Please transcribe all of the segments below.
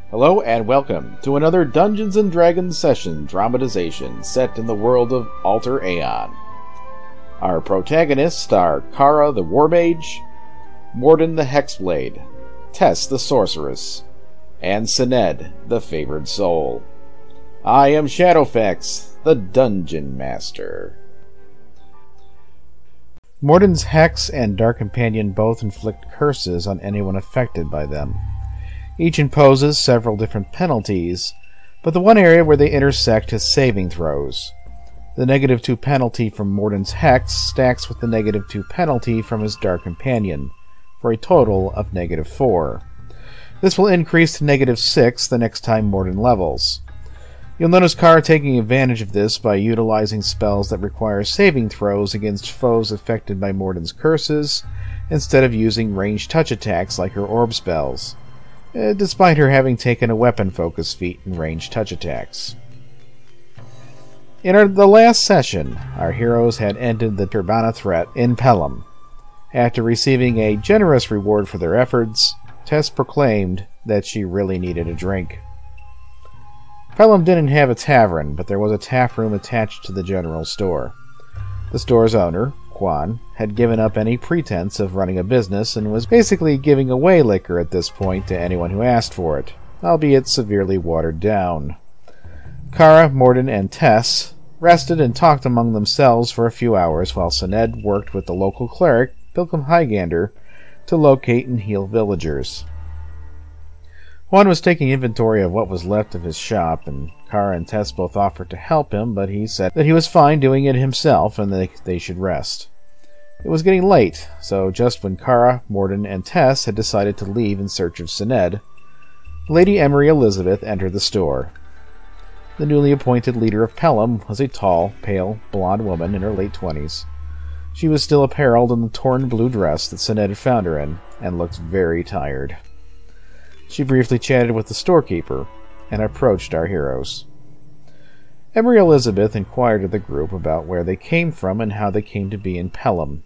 Hello and welcome to another Dungeons & Dragons session dramatization set in the world of Alter Aeon. Our protagonists are Kara the Warmage, Morden the Hexblade, Tess the Sorceress, and Sened the Favored Soul. I am Shadowfax, the Dungeon Master. Morden's Hex and Dark Companion both inflict curses on anyone affected by them. Each imposes several different penalties, but the one area where they intersect is saving throws. The -2 penalty from Morden's Hex stacks with the -2 penalty from his Dark Companion, for a total of -4. This will increase to -6 the next time Morden levels. You'll notice Kara taking advantage of this by utilizing spells that require saving throws against foes affected by Morden's curses, instead of using ranged touch attacks like her orb spells, despite her having taken a weapon focus feat in ranged touch attacks. In the last session, our heroes had ended the tirbana threat in Pelham. After receiving a generous reward for their efforts, Tess proclaimed that she really needed a drink. Pelham didn't have a tavern, but there was a tap room attached to the general store. The store's owner, Quan, had given up any pretense of running a business and was basically giving away liquor at this point to anyone who asked for it, albeit severely watered down. Kara, Morden, and Tess rested and talked among themselves for a few hours while Sened worked with the local cleric, Pilgrim Highgander, to locate and heal villagers. Juan was taking inventory of what was left of his shop, and Kara and Tess both offered to help him, but he said that he was fine doing it himself and that they should rest. It was getting late, so just when Kara, Morden, and Tess had decided to leave in search of Sened, Lady Emery Elizabeth entered the store. The newly appointed leader of Pelham was a tall, pale, blonde woman in her late 20s. She was still apparelled in the torn blue dress that Sened had found her in, and looked very tired. She briefly chatted with the storekeeper, and approached our heroes. Emery Elizabeth inquired of the group about where they came from and how they came to be in Pelham.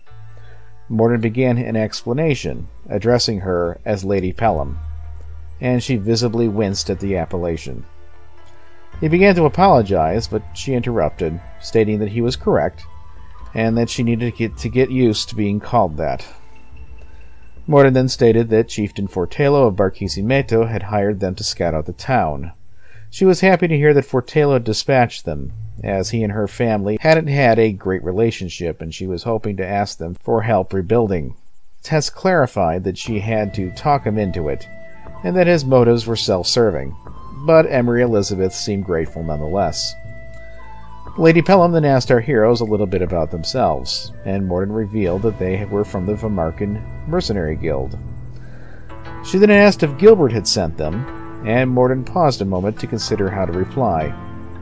Morden began an explanation, addressing her as Lady Pelham, and she visibly winced at the appellation. He began to apologize, but she interrupted, stating that he was correct, and that she needed to get used to being called that. Morden then stated that Chieftain Fortello of Barquisimeto had hired them to scout out the town. She was happy to hear that Fortello had dispatched them, as he and her family hadn't had a great relationship, and she was hoping to ask them for help rebuilding. Tess clarified that she had to talk him into it, and that his motives were self-serving, but Emery Elizabeth seemed grateful nonetheless. Lady Pelham then asked our heroes a little bit about themselves, and Morden revealed that they were from the Vamarkan Mercenary Guild. She then asked if Gilbert had sent them, and Morden paused a moment to consider how to reply.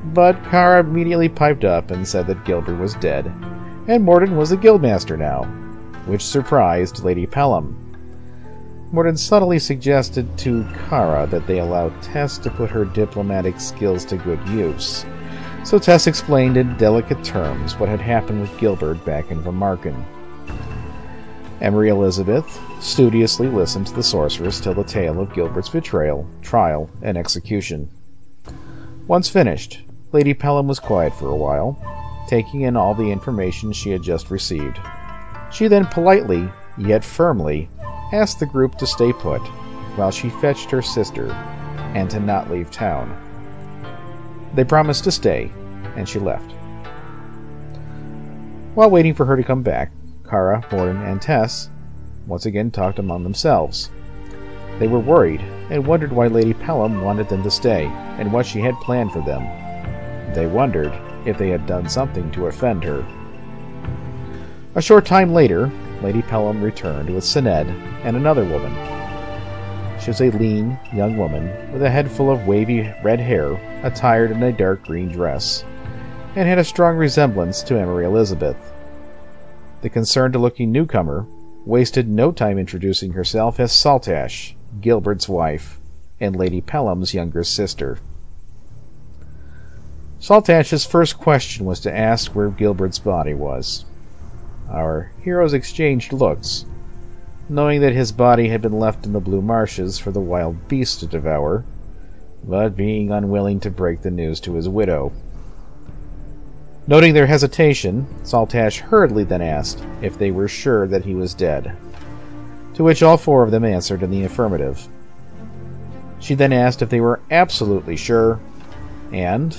But Kara immediately piped up and said that Gilbert was dead, and Morden was the guildmaster now, which surprised Lady Pelham. Morden subtly suggested to Kara that they allow Tess to put her diplomatic skills to good use. So Tess explained in delicate terms what had happened with Gilbert back in Vamarkan. Emery Elizabeth studiously listened to the sorceress tell the tale of Gilbert's betrayal, trial, and execution. Once finished, Lady Pelham was quiet for a while, taking in all the information she had just received. She then politely, yet firmly, asked the group to stay put while she fetched her sister, and to not leave town. They promised to stay, and she left. While waiting for her to come back, Kara, Morden, and Tess once again talked among themselves. They were worried, and wondered why Lady Pelham wanted them to stay, and what she had planned for them. They wondered if they had done something to offend her. A short time later, Lady Pelham returned with Sened and another woman. She was a lean, young woman with a head full of wavy red hair, attired in a dark green dress, and had a strong resemblance to Emery Elizabeth. The concerned-looking newcomer wasted no time introducing herself as Saltash, Gilbert's wife, and Lady Pelham's younger sister. Saltash's first question was to ask where Gilbert's body was. Our heroes exchanged looks, knowing that his body had been left in the blue marshes for the wild beasts to devour, but being unwilling to break the news to his widow. Noting their hesitation, Saltash hurriedly then asked if they were sure that he was dead, to which all four of them answered in the affirmative. She then asked if they were absolutely sure, and,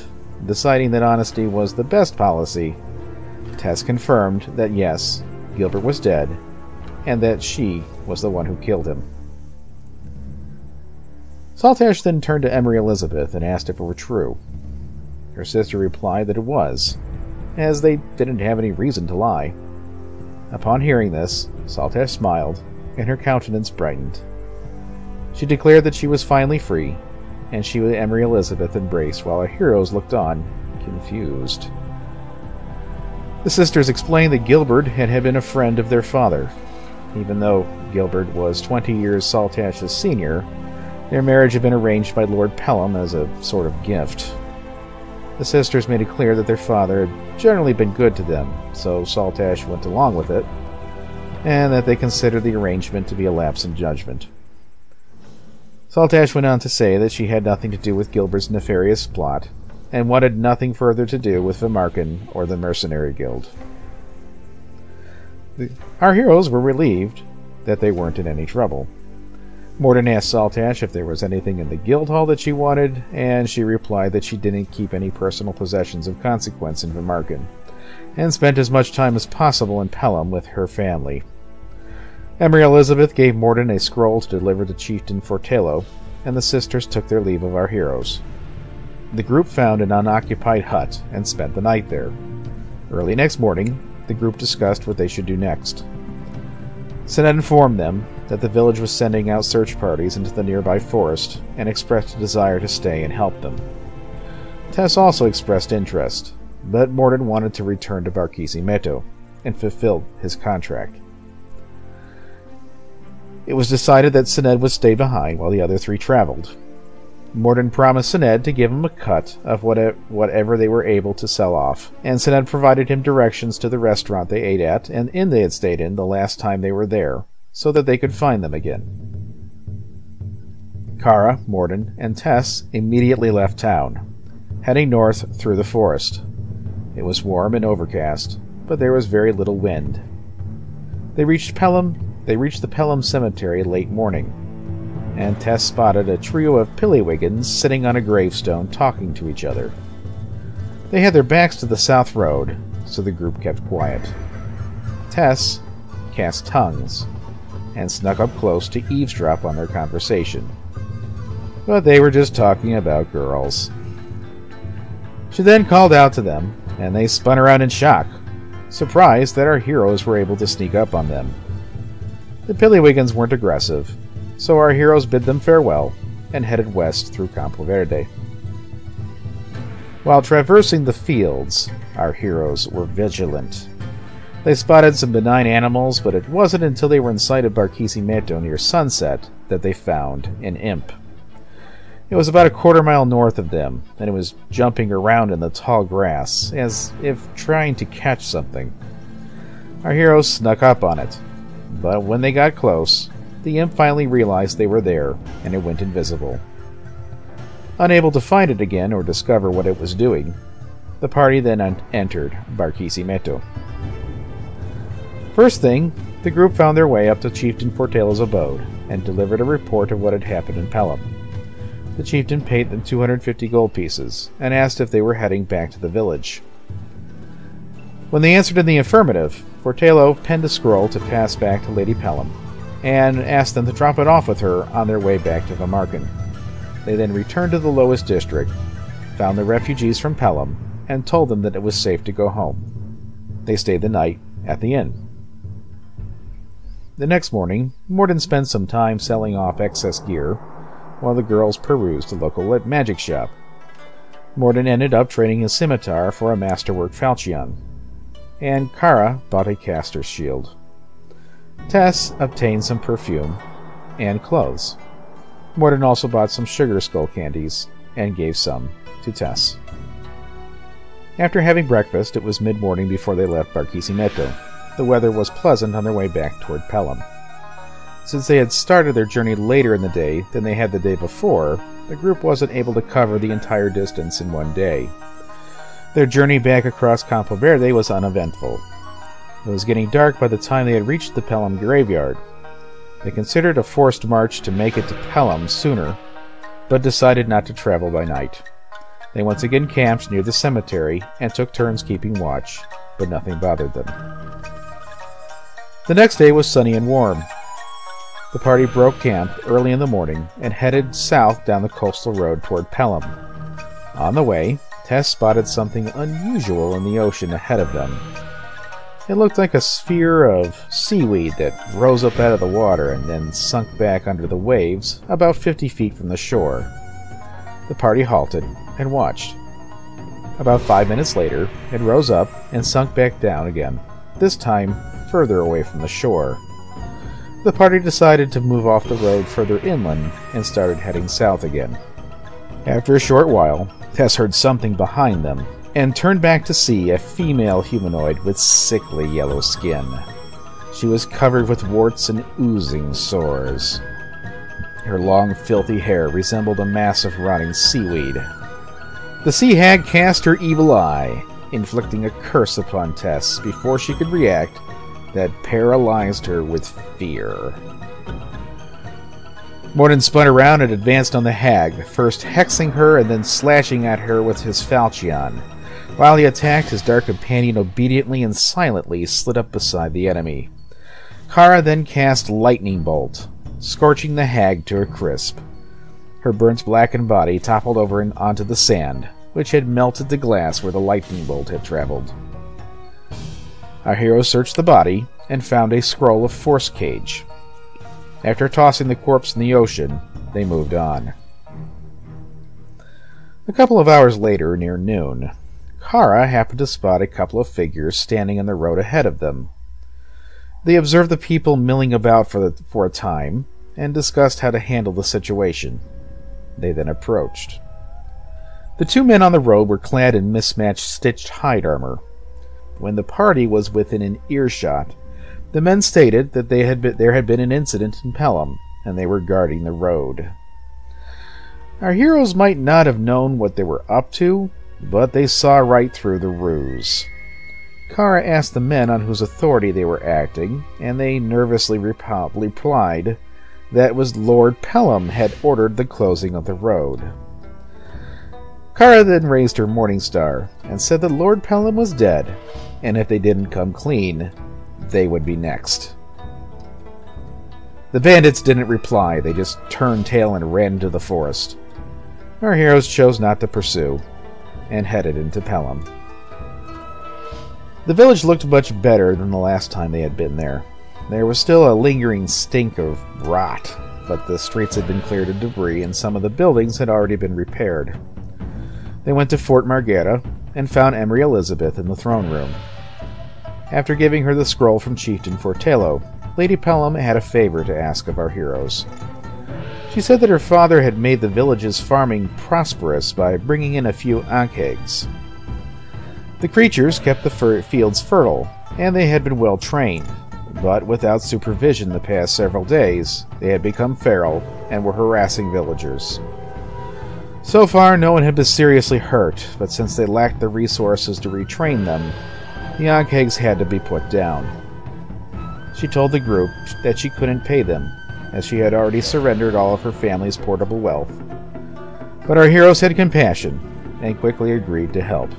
deciding that honesty was the best policy, Tess confirmed that yes, Gilbert was dead, and that she was the one who killed him. Saltash then turned to Emery Elizabeth and asked if it were true. Her sister replied that it was, as they didn't have any reason to lie. Upon hearing this, Saltash smiled, and her countenance brightened. She declared that she was finally free, and she and Emery Elizabeth embraced while our heroes looked on, confused. The sisters explained that Gilbert had been a friend of their father. Even though Gilbert was 20 years Saltash's senior, their marriage had been arranged by Lord Pelham as a sort of gift. The sisters made it clear that their father had generally been good to them, so Saltash went along with it, and that they considered the arrangement to be a lapse in judgment. Saltash went on to say that she had nothing to do with Gilbert's nefarious plot, and wanted nothing further to do with Vimarkin or the Mercenary Guild. Our heroes were relieved that they weren't in any trouble. Morden asked Saltash if there was anything in the guild hall that she wanted, and she replied that she didn't keep any personal possessions of consequence in Vimarkin, and spent as much time as possible in Pelham with her family. Emery Elizabeth gave Morden a scroll to deliver to Chieftain Fortello, and the sisters took their leave of our heroes. The group found an unoccupied hut and spent the night there. Early next morning, the group discussed what they should do next. Sinet informed them that the village was sending out search parties into the nearby forest and expressed a desire to stay and help them. Tess also expressed interest, but Morden wanted to return to Barquisimeto and fulfill his contract. It was decided that Sinet would stay behind while the other three traveled. Morden promised Sinet to give him a cut of whatever they were able to sell off, and Sinet provided him directions to the restaurant they ate at and inn they had stayed in the last time they were there, so that they could find them again. Kara, Morden, and Tess immediately left town, heading north through the forest. It was warm and overcast, but there was very little wind. They reached the Pelham Cemetery late morning, and Tess spotted a trio of Pillywiggins sitting on a gravestone talking to each other. They had their backs to the south road, so the group kept quiet. Tess cast tongues, and snuck up close to eavesdrop on their conversation. But they were just talking about girls. She then called out to them, and they spun around in shock, surprised that our heroes were able to sneak up on them. The Pillywiggins weren't aggressive, so our heroes bid them farewell and headed west through Campo Verde. While traversing the fields, our heroes were vigilant. They spotted some benign animals, but it wasn't until they were in sight of Barquisimeto near sunset that they found an imp. It was about a quarter-mile north of them, and it was jumping around in the tall grass, as if trying to catch something. Our heroes snuck up on it, but when they got close, the imp finally realized they were there, and it went invisible. Unable to find it again or discover what it was doing, the party then entered Barquisimeto. First thing, the group found their way up to Chieftain Fortello's abode, and delivered a report of what had happened in Pelham. The chieftain paid them 250 gold pieces, and asked if they were heading back to the village. When they answered in the affirmative, Fortello penned a scroll to pass back to Lady Pelham, and asked them to drop it off with her on their way back to Vimarkin. They then returned to the lowest district, found the refugees from Pelham, and told them that it was safe to go home. They stayed the night at the inn. The next morning, Morden spent some time selling off excess gear, while the girls perused a local magic shop. Morden ended up trading his scimitar for a masterwork falchion, and Kara bought a caster's shield. Tess obtained some perfume and clothes. Morden also bought some sugar skull candies and gave some to Tess. After having breakfast, it was mid-morning before they left Barquisimeto. The weather was pleasant on their way back toward Pelham. Since they had started their journey later in the day than they had the day before, the group wasn't able to cover the entire distance in one day. Their journey back across Campo Verde was uneventful. It was getting dark by the time they had reached the Pelham graveyard. They considered a forced march to make it to Pelham sooner, but decided not to travel by night. They once again camped near the cemetery and took turns keeping watch, but nothing bothered them. The next day was sunny and warm. The party broke camp early in the morning and headed south down the coastal road toward Pelham. On the way, Tess spotted something unusual in the ocean ahead of them. It looked like a sphere of seaweed that rose up out of the water and then sunk back under the waves about 50 feet from the shore. The party halted and watched. About 5 minutes later, it rose up and sunk back down again, this time further away from the shore. The party decided to move off the road further inland and started heading south again. After a short while, Tess heard something behind them and turned back to see a female humanoid with sickly yellow skin. She was covered with warts and oozing sores. Her long, filthy hair resembled a mass of rotting seaweed. The sea hag cast her evil eye, inflicting a curse upon Tess before she could react that paralyzed her with fear. Morden spun around and advanced on the hag, first hexing her and then slashing at her with his falchion. While he attacked, his dark companion obediently and silently slid up beside the enemy. Kara then cast Lightning Bolt, scorching the hag to a crisp. Her burnt blackened body toppled over and onto the sand, which had melted the glass where the lightning bolt had traveled. Our heroes searched the body and found a scroll of Force Cage. After tossing the corpse in the ocean, they moved on. A couple of hours later, near noon, Kara happened to spot a couple of figures standing on the road ahead of them. They observed the people milling about for a time and discussed how to handle the situation. They then approached. The two men on the road were clad in mismatched stitched hide armor. When the party was within an earshot, the men stated that there had been an incident in Pelham, and they were guarding the road. Our heroes might not have known what they were up to, but they saw right through the ruse. Kara asked the men on whose authority they were acting, and they nervously replied that was Lord Pelham had ordered the closing of the road. Kara then raised her morning star and said that Lord Pelham was dead, and if they didn't come clean, they would be next. The bandits didn't reply, they just turned tail and ran into the forest. Our heroes chose not to pursue, and headed into Pelham. The village looked much better than the last time they had been there. There was still a lingering stink of rot, but the streets had been cleared of debris and some of the buildings had already been repaired. They went to Fort Margera and found Emery Elizabeth in the throne room. After giving her the scroll from Chieftain Fortello, Lady Pelham had a favor to ask of our heroes. She said that her father had made the village's farming prosperous by bringing in a few ankegs. The creatures kept the fields fertile, and they had been well trained, but without supervision the past several days, they had become feral and were harassing villagers. So far, no one had been seriously hurt, but since they lacked the resources to retrain them, the ankegs had to be put down. She told the group that she couldn't pay them, as she had already surrendered all of her family's portable wealth. But our heroes had compassion, and quickly agreed to help.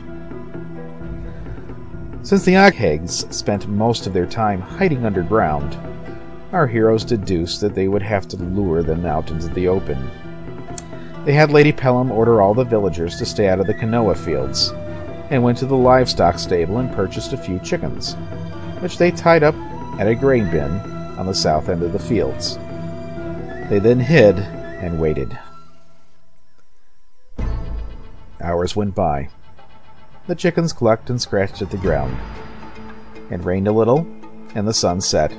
Since the ankegs spent most of their time hiding underground, our heroes deduced that they would have to lure them out into the open. They had Lady Pelham order all the villagers to stay out of the canoa fields, and went to the livestock stable and purchased a few chickens, which they tied up at a grain bin on the south end of the fields. They then hid and waited. Hours went by. The chickens clucked and scratched at the ground. It rained a little, and the sun set.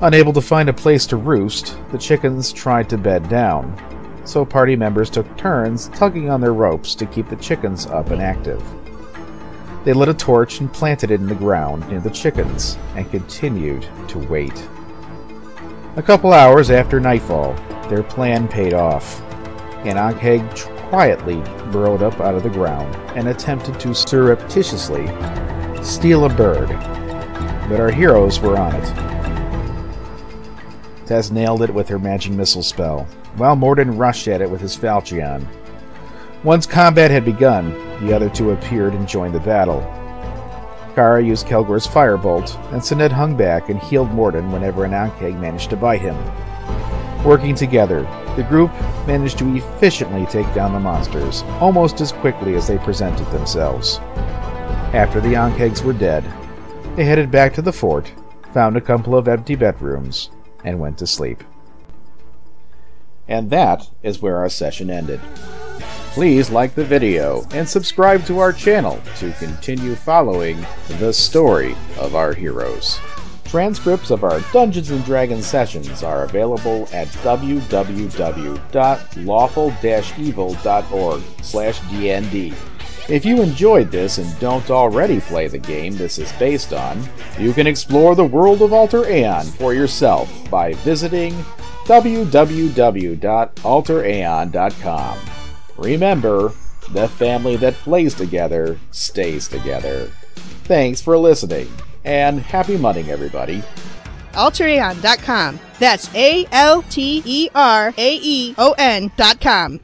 Unable to find a place to roost, the chickens tried to bed down, so party members took turns tugging on their ropes to keep the chickens up and active. They lit a torch and planted it in the ground near the chickens, and continued to wait. A couple hours after nightfall, their plan paid off. An Ankheg quietly burrowed up out of the ground and attempted to surreptitiously steal a bird, but our heroes were on it. Tess nailed it with her magic missile spell, while Morden rushed at it with his falchion. Once combat had begun, the other two appeared and joined the battle. Kara used Kelgor's firebolt, and Sinead hung back and healed Morden whenever an Ankheg managed to bite him. Working together, the group managed to efficiently take down the monsters, almost as quickly as they presented themselves. After the Ankhegs were dead, they headed back to the fort, found a couple of empty bedrooms, and went to sleep. And that is where our session ended. Please like the video and subscribe to our channel to continue following the story of our heroes. Transcripts of our Dungeons & Dragons sessions are available at www.lawful-evil.org/DND. If you enjoyed this and don't already play the game this is based on, you can explore the world of Alter Aeon for yourself by visiting www.alteraeon.com. Remember, the family that plays together stays together. Thanks for listening, and happy mudding, everybody. Alteraeon.com. That's ALTERAEON.com.